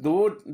2,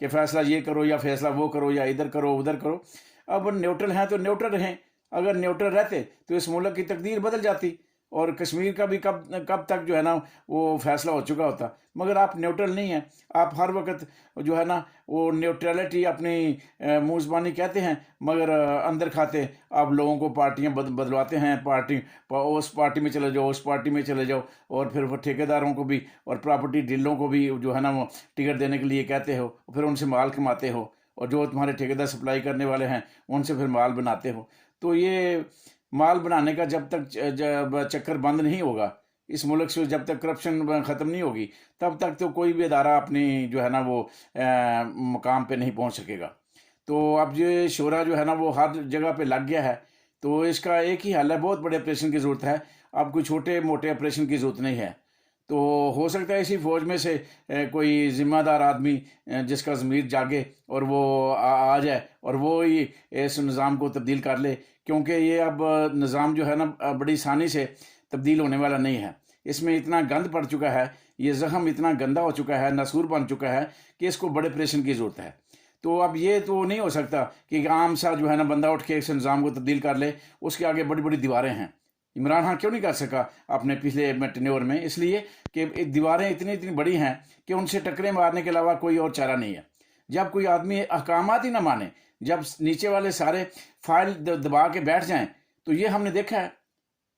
کہ فیصلہ یہ کرو یا فیصلہ وہ کرو یا ادھر کرو ادھر کرو. اب نیوٹرل ہیں تو نیوٹرل رہیں. اگر نیوٹرل رہتے تو اس ملک کی تقدیر بدل جاتی اور کشمیر کا بھی کب تک جو ہے نا وہ فیصلہ ہو چکا ہوتا. مگر آپ نیوٹرل نہیں ہیں. آپ ہر وقت جو ہے نا وہ نیوٹرلٹی اپنی منہ زبانی کہتے ہیں مگر اندر کھاتے آپ لوگوں کو پارٹیاں بدلواتے ہیں. اس پارٹی میں چلے جاؤ، اس پارٹی میں چلے جاؤ، اور پھر وہ ٹھیکیداروں کو بھی اور پراپرٹی ڈیلروں کو بھی جو ہے نا وہ ٹکٹ دینے کے لیے کہتے ہو، پھر ان سے مال کماتے ہو، اور جو تمہارے ٹھیکیدار سپلائی کرنے والے ہیں ان سے پھر مال بناتے ہو. تو یہ مال بنانے کا جب تک چکر بند نہیں ہوگا اس ملک سے، جب تک کرپشن ختم نہیں ہوگی، تب تک تو کوئی بھی ادارہ اپنی جو ہے نا وہ مقام پہ نہیں پہنچ سکے گا. تو اب یہ شورا جو ہے نا وہ ہر جگہ پہ لگ گیا ہے. تو اس کا ایک ہی حل ہے، بہت بڑے آپریشن کی ضرورت ہے. اب کوئی چھوٹے موٹے آپریشن کی ضرورت نہیں ہے. تو ہو سکتا ہے اسی فوج میں سے کوئی ذمہ دار آدمی جس کا ضمیر جاگے اور وہ آ جائے اور وہ ہی اس نظام کو تبدیل کر لے، کیونکہ یہ اب نظام جو ہے نا بڑی آسانی سے تبدیل ہونے والا نہیں ہے. اس میں اتنا گند پڑ چکا ہے، یہ زخم اتنا گندا ہو چکا ہے، ناسور بن چکا ہے کہ اس کو بڑے آپریشن کی ضرورت ہے. تو اب یہ تو نہیں ہو سکتا کہ عام سا جو ہے نا بندہ اٹھ کے اس نظام کو تبدیل کر لے. اس کے آگے بڑی بڑی دیواریں ہیں. عمران خان کیوں نہیں کر سکا اپنے پچھلے ٹینیور میں؟ اس لیے کہ دیواریں اتنی بڑی ہیں کہ ان سے ٹکرے مارنے کے علاوہ کوئی اور چارہ نہیں ہے. جب کوئی آدمی احکامات ہی نہ مانے، جب نیچے والے سارے فائل دبا کے بیٹھ جائیں، تو یہ ہم نے دیکھا ہے.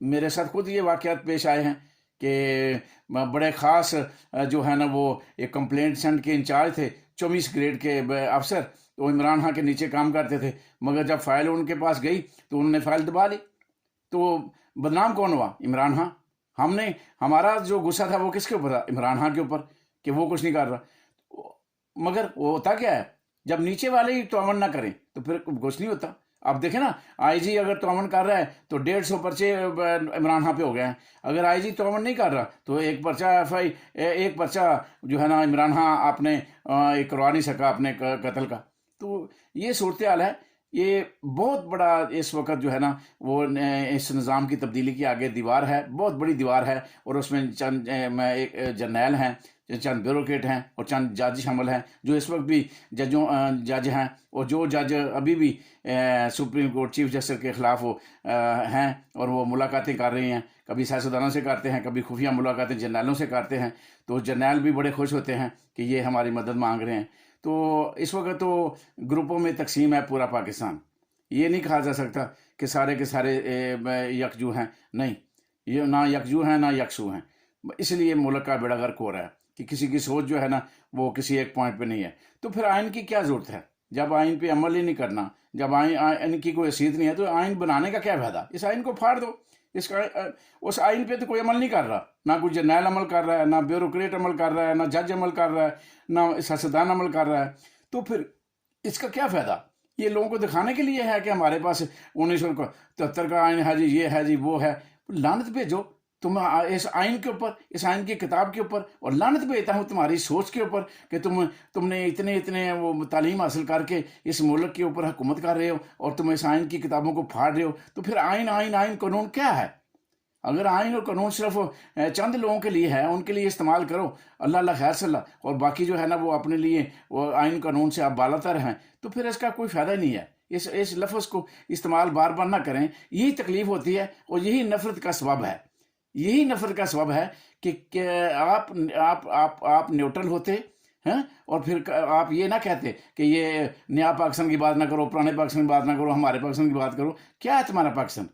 میرے ساتھ خود یہ واقعات پیش آئے ہیں کہ بڑے خاص جو ہے نا وہ ایک کمپلینٹ سینٹ کے انچارج تھے، 24 گریڈ کے افسر، تو عمران خان کے نیچے کام کرتے تھے، مگر جب فائل ان کے پاس گئی تو انہوں نے فائل دبا لی. تو بدنام کون ہوا؟ عمران خان. ہمارا جو غصہ تھا وہ کس کے اوپر تھا؟ عمران خان کے اوپر، کہ وہ کچھ نہیں کر رہا. مگر وہ ہوتا کیا ہے، جب نیچے والے ہی تعاون نہ کریں تو پھر کچھ نہیں ہوتا. آپ دیکھیں نا، آئی جی اگر تعاون کر رہا ہے تو 150 پرچے عمران خان پہ ہو گئے ہیں. اگر آئی جی تعاون نہیں کر رہا تو ایک پرچہ جو ہے نا عمران خان آپ نے کروا نہیں سکا اپنے قتل کا. تو یہ صورتحال ہے. یہ بہت بڑا اس وقت جو ہے نا وہ اس نظام کی تبدیلی کی آگے دیوار ہے، بہت بڑی دیوار ہے. اور اس میں چند ایک جرنیل ہیں، چند بیوروکریٹ ہیں اور چند جج شامل ہیں جو اس وقت بھی جج ہیں، اور جو جج ابھی بھی سپریم کورٹ چیف جسٹس کے خلاف وہ ہیں اور وہ ملاقاتیں کر رہے ہیں. کبھی سیاستدانوں سے کرتے ہیں، کبھی خفیہ ملاقاتیں جرنیلوں سے کرتے ہیں. تو جرنیل بھی بڑے خوش ہوتے ہیں کہ یہ ہماری مدد مانگ رہے ہیں. تو اس وقت تو گروپوں میں تقسیم ہے پورا پاکستان. یہ نہیں کہا جا سکتا کہ سارے کے سارے یکجو ہیں، نہیں، یہ نہ یکجو ہیں نہ یکسو ہیں. اس لیے ملک کا بیڑا غرق ہو رہا ہے کہ کسی کی سوچ جو ہے نا وہ کسی ایک پوائنٹ پہ نہیں ہے. تو پھر آئین کی کیا ضرورت ہے جب آئین پہ عمل ہی نہیں کرنا؟ جب آئین کی کوئی حیثیت نہیں ہے تو آئین بنانے کا کیا فائدہ؟ اس آئین کو پھاڑ دو. اس آئین پہ تو کوئی عمل نہیں کر رہا، نہ کوئی جرنیل عمل کر رہا ہے، نہ بیوروکریٹ عمل کر رہا ہے، نہ جج عمل کر رہا ہے، نہ سیاستدان عمل کر رہا ہے. تو پھر اس کا کیا فائدہ؟ یہ لوگوں کو دکھانے کے لیے ہے کہ ہمارے پاس 1973 کا آئین ہے جی، یہ ہے جی، وہ ہے. لعنت بھیجو تم اس آئین کے اوپر، اس آئین کی کتاب کے اوپر، اور لعنت بھیجتا ہوں تمہاری سوچ کے اوپر کہ تم نے اتنے وہ تعلیم حاصل کر کے اس ملک کے اوپر حکومت کر رہے ہو اور تم اس آئین کی کتابوں کو پھاڑ رہے ہو. تو پھر آئین قانون کیا ہے؟ اگر آئین اور قانون صرف چند لوگوں کے لیے ہے، ان کے لیے استعمال کرو، اللہ خیر صلی اللہ، اور باقی جو ہے نا وہ اپنے لیے وہ آئین قانون سے آپ بالا تر ہیں، تو پھر اس کا کوئی فائدہ نہیں ہے. اس لفظ کو استعمال بار بار نہ کریں. یہی تکلیف ہوتی ہے اور یہی نفرت کا سبب ہے. یہی نفرت کا سبب ہے کہ آپ نیوٹرل ہوتے ہیں اور پھر آپ یہ نہ کہتے کہ یہ نیا پاکستان کی بات نہ کرو، پرانے پاکستان کی بات نہ کرو، ہمارے پاکستان کی بات کرو. کیا ہے تمہارا پاکستان؟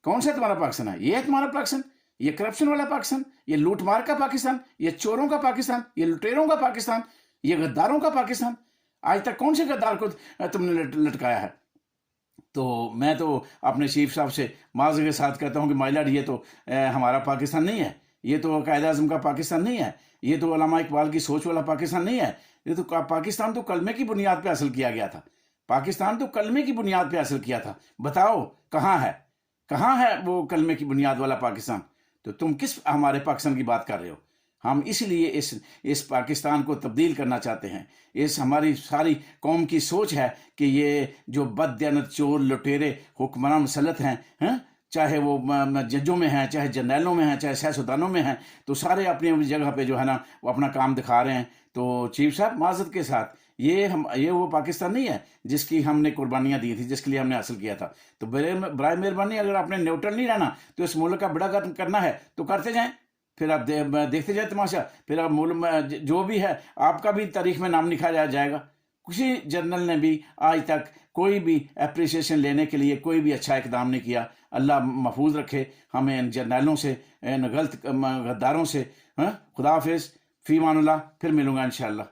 کون سا تمہارا پاکستان ہے؟ یہ ہے تمہارا پاکستان؟ یہ کرپشن والا پاکستان، یہ لوٹ مار کا پاکستان، یہ چوروں کا پاکستان، یہ لٹیروں کا پاکستان، یہ غداروں کا پاکستان. آج تک کون سے غدار کو تم نے لٹکایا ہے؟ تو میں تو اپنے چیف صاحب سے معذرت کے ساتھ کہتا ہوں کہ مائی لاڈ، یہ تو ہمارا پاکستان نہیں ہے، یہ تو قائد اعظم کا پاکستان نہیں ہے، یہ تو علامہ اقبال کی سوچ والا پاکستان نہیں ہے. یہ تو پاکستان تو کلمے کی بنیاد پہ حاصل کیا گیا تھا. پاکستان تو کلمے کی بنیاد پہ حاصل کیا تھا. بتاؤ کہاں ہے وہ کلمے کی بنیاد والا پاکستان؟ تو تم کس ہمارے پاکستان کی بات کر رہے ہو؟ ہم اس لیے اس پاکستان کو تبدیل کرنا چاہتے ہیں. ہماری ساری قوم کی سوچ ہے کہ یہ جو بددیانت چور لٹیرے حکمران مسلط ہیں، چاہے وہ ججوں میں ہیں، چاہے جرنیلوں میں ہیں، چاہے سیاستدانوں میں ہیں، تو سارے اپنی اپنی جگہ پہ جو ہے نا وہ اپنا کام دکھا رہے ہیں. تو چیف صاحب معذرت کے ساتھ یہ وہ پاکستان نہیں ہے جس کی ہم نے قربانیاں دی تھی، جس کے لیے ہم نے حاصل کیا تھا. تو برائے مہربانی اگر آپ نے نیوٹرل نہیں رہنا تو اس ملک کا بڑا کرنا ہے تو کرتے جائیں، پھر آپ دیکھتے جائیں تماشا، پھر آپ ملک میں جو بھی ہے آپ کا بھی تاریخ میں نام لکھا جائے گا. کسی جنرل نے بھی آج تک کوئی بھی اپریسیشن لینے کے لیے کوئی بھی اچھا اقدام نہیں کیا. اللہ محفوظ رکھے ہمیں ان جرنیلوں سے، ان غداروں سے. خدا حافظ، فی امان اللہ، پھر ملوں گا انشاءاللہ.